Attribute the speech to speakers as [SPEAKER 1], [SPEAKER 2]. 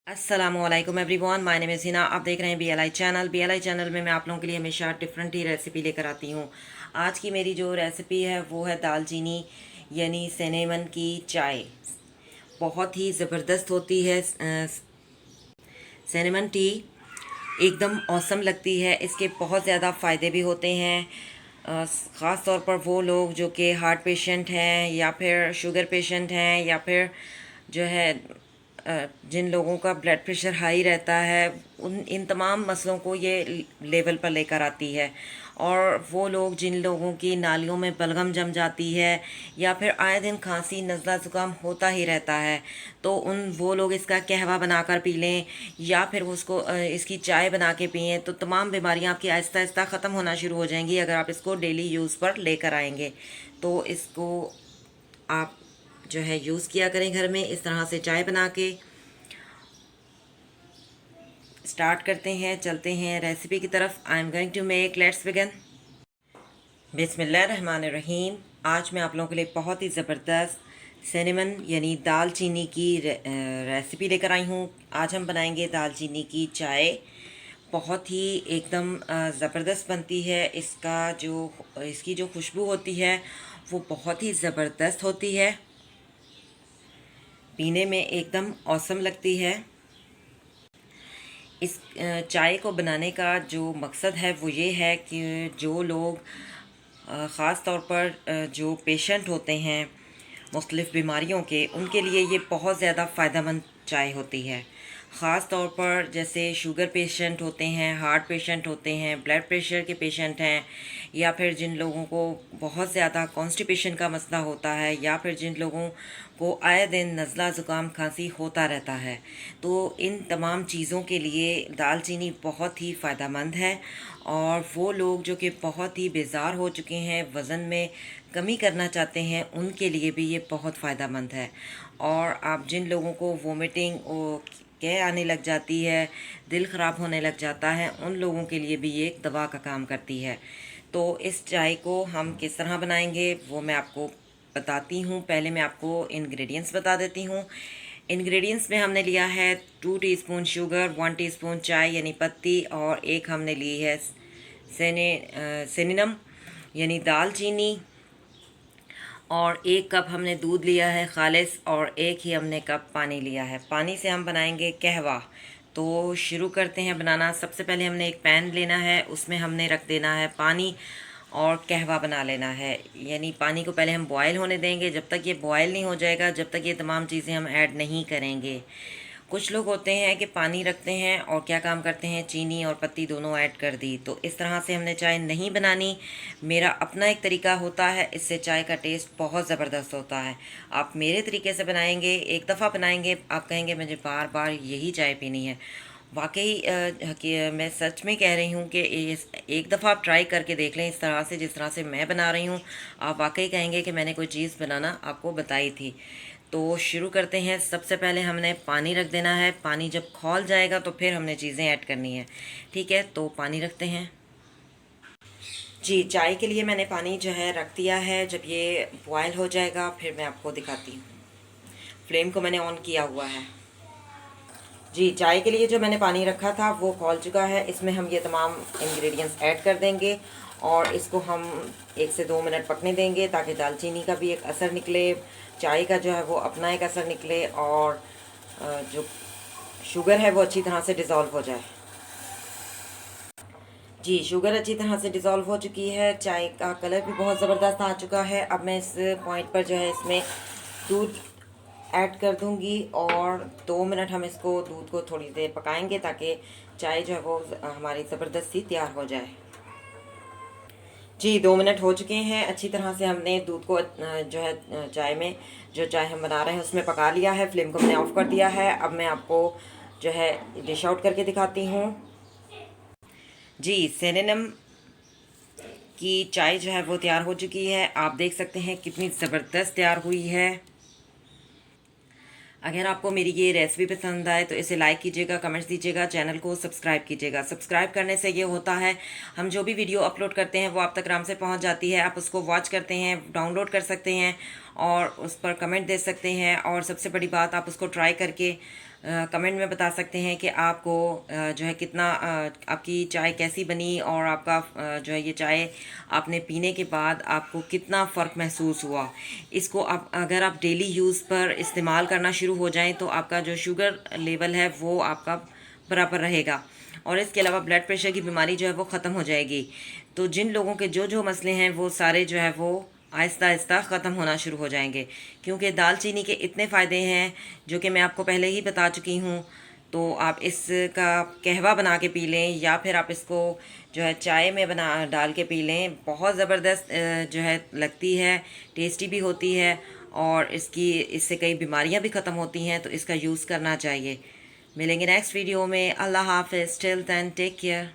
[SPEAKER 1] अस्सलामुअलैकुम everyone, my name is Hina. आप देख रहे हैं BLI चैनल। BLI चैनल में मैं आप लोगों के लिए हमेशा डिफरेंट ही रेसिपी लेकर आती हूँ। आज की मेरी जो रेसिपी है वो है दालचीनी यानी सिनेमन की चाय। बहुत ही ज़बरदस्त होती है। सिनेमन टी एकदम औसम लगती है। इसके बहुत ज़्यादा फ़ायदे भी होते हैं। ख़ास तौर पर वो लोग जो कि हार्ट पेशेंट हैं या फिर शुगर पेशेंट हैं या फिर जो है जिन लोगों का ब्लड प्रेशर हाई रहता है, उन इन तमाम मसलों को ये लेवल पर लेकर आती है। और वो लोग जिन लोगों की नालियों में बलगम जम जाती है या फिर आए दिन खांसी नज़ला ज़ुकाम होता ही रहता है, तो वो लोग इसका कहवा बनाकर पी लें या फिर उसको इसकी चाय बना के पिएँ, तो तमाम बीमारियां आपकी आहिस्ता आहिस्ता ख़त्म होना शुरू हो जाएंगी अगर आप इसको डेली यूज़ पर लेकर आएंगे। तो इसको आप जो है यूज़ किया करें घर में इस तरह से चाय बना के। स्टार्ट करते हैं, चलते हैं रेसिपी की तरफ। I am going to make, let's begin. बिस्मिल्लाहिर्रहमानिर्रहीम। आज मैं आप लोगों के लिए बहुत ही ज़बरदस्त सिनेमन यानी दालचीनी की रेसिपी लेकर आई हूँ। आज हम बनाएंगे दालचीनी की चाय। बहुत ही एकदम ज़बरदस्त बनती है। इसकी जो खुशबू होती है वो बहुत ही ज़बरदस्त होती है। पीने में एकदम औसम लगती है। इस चाय को बनाने का जो मकसद है वो ये है कि जो लोग ख़ास तौर पर जो पेशेंट होते हैं मुख्तलिफ़ बीमारियों के, उनके लिए ये बहुत ज़्यादा फ़ायदेमंद चाय होती है। ख़ास तौर पर जैसे शुगर पेशेंट होते हैं, हार्ट पेशेंट होते हैं, ब्लड प्रेशर के पेशेंट हैं, या फिर जिन लोगों को बहुत ज़्यादा कॉन्स्टिपेशन का मसला होता है, या फिर जिन लोगों को आए दिन नज़ला ज़ुकाम खांसी होता रहता है, तो इन तमाम चीज़ों के लिए दालचीनी बहुत ही फ़ायदेमंद है। और वो लोग जो कि बहुत ही बेजार हो चुके हैं, वज़न में कमी करना चाहते हैं, उनके लिए भी ये बहुत फ़ायदेमंद है। और आप जिन लोगों को वोमिटिंग कह आने लग जाती है, दिल ख़राब होने लग जाता है, उन लोगों के लिए भी ये एक दवा का काम करती है। तो इस चाय को हम किस तरह बनाएंगे वो मैं आपको बताती हूँ। पहले मैं आपको इंग्रेडिएंट्स बता देती हूँ। इंग्रेडिएंट्स में हमने लिया है 2 टीस्पून शुगर, 1 टीस्पून चाय यानी पत्ती, और एक हमने ली है सिनेनम यानी दालचीनी, और 1 कप हमने दूध लिया है खालिस, और 1 ही हमने कप पानी लिया है। पानी से हम बनाएंगे कहवा। तो शुरू करते हैं बनाना। सबसे पहले हमने एक पैन लेना है, उसमें हमने रख देना है पानी और कहवा बना लेना है। यानी पानी को पहले हम बॉयल होने देंगे। जब तक ये बॉयल नहीं हो जाएगा, जब तक ये तमाम चीज़ें हम ऐड नहीं करेंगे। कुछ लोग होते हैं कि पानी रखते हैं और क्या काम करते हैं, चीनी और पत्ती दोनों ऐड कर दी। तो इस तरह से हमने चाय नहीं बनानी। मेरा अपना एक तरीका होता है, इससे चाय का टेस्ट बहुत ज़बरदस्त होता है। आप मेरे तरीके से बनाएंगे, एक दफ़ा बनाएंगे, आप कहेंगे मुझे बार बार यही चाय पीनी है। वाकई मैं सच में कह रही हूँ कि एक दफ़ा आप ट्राई करके देख लें इस तरह से, जिस तरह से मैं बना रही हूँ। आप वाकई कहेंगे कि मैंने कोई चीज़ बनाना आपको बताई थी। तो शुरू करते हैं। सबसे पहले हमने पानी रख देना है। पानी जब खौल जाएगा तो फिर हमने चीज़ें ऐड करनी है। ठीक है, तो पानी रखते हैं। जी, चाय के लिए मैंने पानी जो है रख दिया है। जब ये बॉयल हो जाएगा फिर मैं आपको दिखाती हूँ। फ्लेम को मैंने ऑन किया हुआ है। जी, चाय के लिए जो मैंने पानी रखा था वो खौल चुका है। इसमें हम ये तमाम इंग्रेडिएंट्स ऐड कर देंगे और इसको हम 1 से 2 मिनट पकने देंगे ताकि दालचीनी का भी एक असर निकले, चाय का जो है वो अपना एक असर निकले, और जो शुगर है वो अच्छी तरह से डिज़ोल्व हो जाए। जी, शुगर अच्छी तरह से डिज़ोल्व हो चुकी है। चाय का कलर भी बहुत ज़बरदस्त आ चुका है। अब मैं इस पॉइंट पर जो है इसमें दूध ऐड कर दूंगी, और 2 मिनट हम इसको दूध को थोड़ी देर पकाएंगे ताकि चाय जो है वो हमारी ज़बरदस्त सी तैयार हो जाए। जी, 2 मिनट हो चुके हैं। अच्छी तरह से हमने दूध को जो है चाय में, जो चाय हम बना रहे हैं उसमें पका लिया है। फ्लेम को मैंने ऑफ़ कर दिया है। अब मैं आपको जो है डिश आउट करके दिखाती हूँ। जी, सेरेनम की चाय जो है वो तैयार हो चुकी है। आप देख सकते हैं कितनी ज़बरदस्त तैयार हुई है। अगर आपको मेरी ये रेसिपी पसंद आए तो इसे लाइक कीजिएगा, कमेंट्स दीजिएगा, चैनल को सब्सक्राइब कीजिएगा। सब्सक्राइब करने से ये होता है, हम जो भी वीडियो अपलोड करते हैं वो आप तक आराम से पहुंच जाती है। आप उसको वॉच करते हैं, डाउनलोड कर सकते हैं और उस पर कमेंट दे सकते हैं, और सबसे बड़ी बात, आप उसको ट्राई करके कमेंट में बता सकते हैं कि आपको जो है कितना आपकी चाय कैसी बनी, और आपका जो है ये चाय आपने पीने के बाद आपको कितना फ़र्क महसूस हुआ। इसको आप अगर आप डेली यूज़ पर इस्तेमाल करना शुरू हो जाएं तो आपका जो शुगर लेवल है वो आपका बराबर रहेगा, और इसके अलावा ब्लड प्रेशर की बीमारी जो है वो ख़त्म हो जाएगी। तो जिन लोगों के जो जो मसले हैं वो सारे जो है वो आहिस्ता आहिस्ता ख़त्म होना शुरू हो जाएंगे, क्योंकि दालचीनी के इतने फ़ायदे हैं जो कि मैं आपको पहले ही बता चुकी हूँ। तो आप इसका कहवा बना के पी लें, या फिर आप इसको जो है चाय में बना डाल के पी लें। बहुत ज़बरदस्त जो है लगती है, टेस्टी भी होती है, और इससे कई बीमारियां भी ख़त्म होती हैं। तो इसका यूज़ करना चाहिए। मिलेंगे नेक्स्ट वीडियो में। अल्लाह हाफ़िज़। Till then take care.